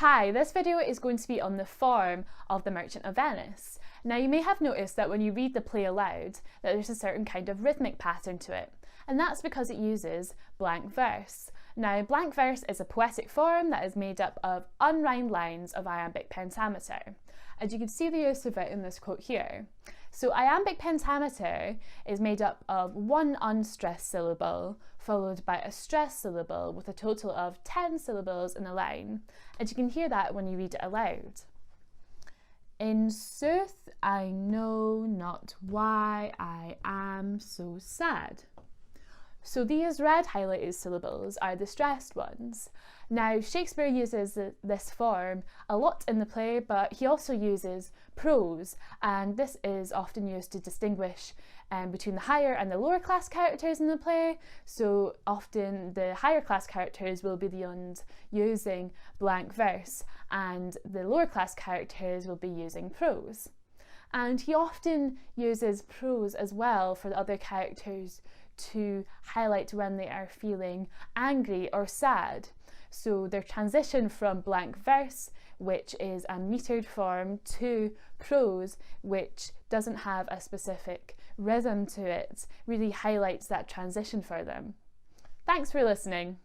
Hi, this video is going to be on the form of The Merchant of Venice. Now you may have noticed that when you read the play aloud that there's a certain kind of rhythmic pattern to it, and that's because it uses blank verse. Now blank verse is a poetic form that is made up of unrhymed lines of iambic pentameter, and you can see the use of it in this quote here. So iambic pentameter is made up of one unstressed syllable followed by a stressed syllable with a total of 10 syllables in a line, and you can hear that when you read it aloud. In sooth, I know not why I am so sad. So these red highlighted syllables are the stressed ones. Now Shakespeare uses this form a lot in the play, but he also uses prose, and this is often used to distinguish between the higher and the lower class characters in the play. So often the higher class characters will be the ones using blank verse and the lower class characters will be using prose. And he often uses prose as well for the other characters to highlight when they are feeling angry or sad. So their transition from blank verse, which is a metered form, to prose, which doesn't have a specific rhythm to it, really highlights that transition for them. Thanks for listening.